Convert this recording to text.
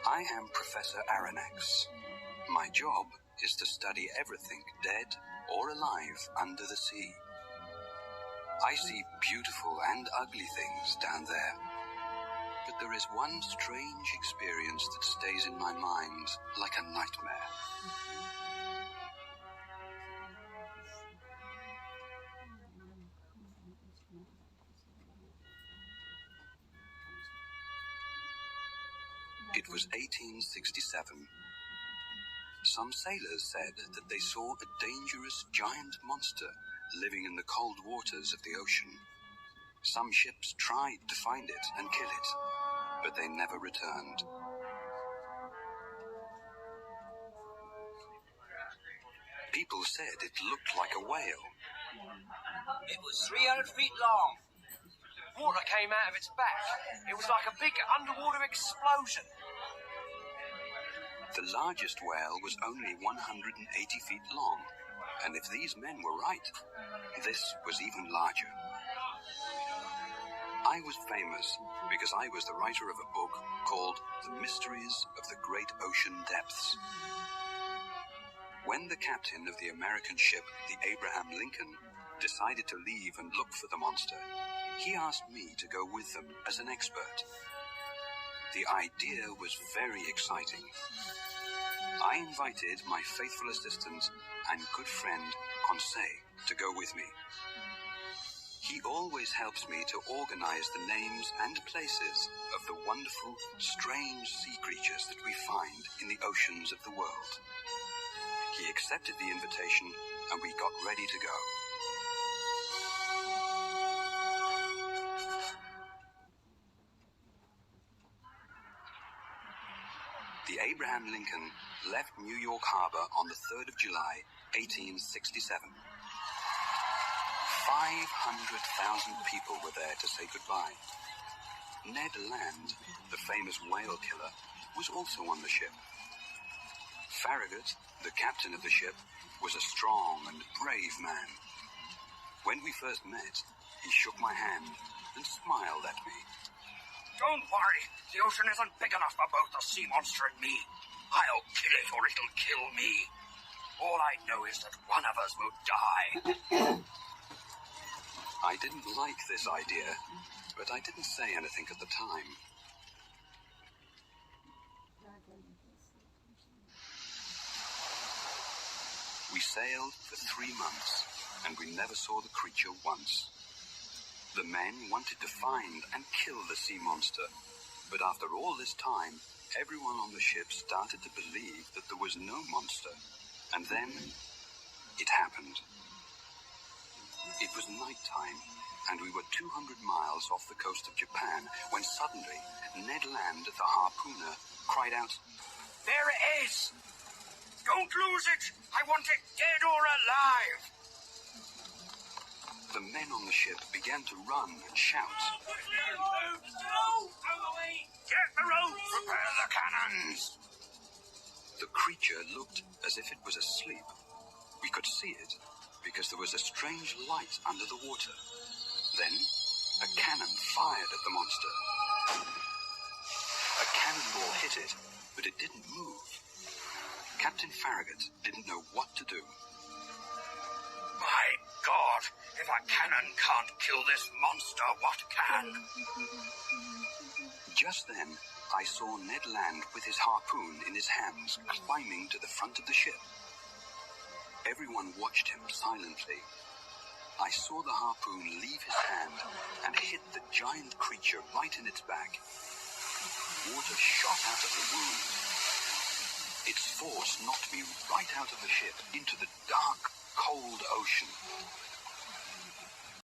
I am Professor Aranex. My job is to study everything dead or alive under the sea. I see beautiful and ugly things down there. But there is one strange experience that stays in my mind like a nightmare. It was 1867. Some sailors said that they saw a dangerous giant monster living in the cold waters of the ocean. Some ships tried to find it and kill it, but they never returned. People said it looked like a whale. It was 300 feet long. Water came out of its back. It was like a big underwater explosion. The largest whale was only 180 feet long, and if these men were right, this was even larger. I was famous because I was the writer of a book called The Mysteries of the Great Ocean Depths. When the captain of the American ship, the Abraham Lincoln, decided to leave and look for the monster, he asked me to go with them as an expert. The idea was very exciting. I invited my faithful assistant and good friend, Conseil, to go with me. He always helps me to organize the names and places of the wonderful, strange sea creatures that we find in the oceans of the world. He accepted the invitation and we got ready to go. The Abraham Lincoln left New York Harbor on the 3rd of July, 1867. 500,000 people were there to say goodbye. Ned Land, the famous whale killer, was also on the ship. Farragut, the captain of the ship, was a strong and brave man. When we first met, he shook my hand and smiled at me. Don't worry, the ocean isn't big enough for both the sea monster and me. I'll kill it or it'll kill me. All I know is that one of us will die. I didn't like this idea, but I didn't say anything at the time. We sailed for 3 months, and we never saw the creature once. The men wanted to find and kill the sea monster, but after all this time, everyone on the ship started to believe that there was no monster. And then, it happened. It was nighttime, and we were 200 miles off the coast of Japan, when suddenly, Ned Land, the harpooner, cried out, There it is! Don't lose it! I want it dead or alive! The men on the ship began to run and shout. Get the rope! Prepare the cannons! The creature looked as if it was asleep. We could see it because there was a strange light under the water. Then, a cannon fired at the monster. A cannonball hit it, but it didn't move. Captain Farragut didn't know what to do. My God! If a cannon can't kill this monster, what can? Just then, I saw Ned Land with his harpoon in his hands, climbing to the front of the ship. Everyone watched him silently. I saw the harpoon leave his hand and hit the giant creature right in its back. Water shot out of the wound. Its force knocked me right out of the ship into the dark, cold ocean.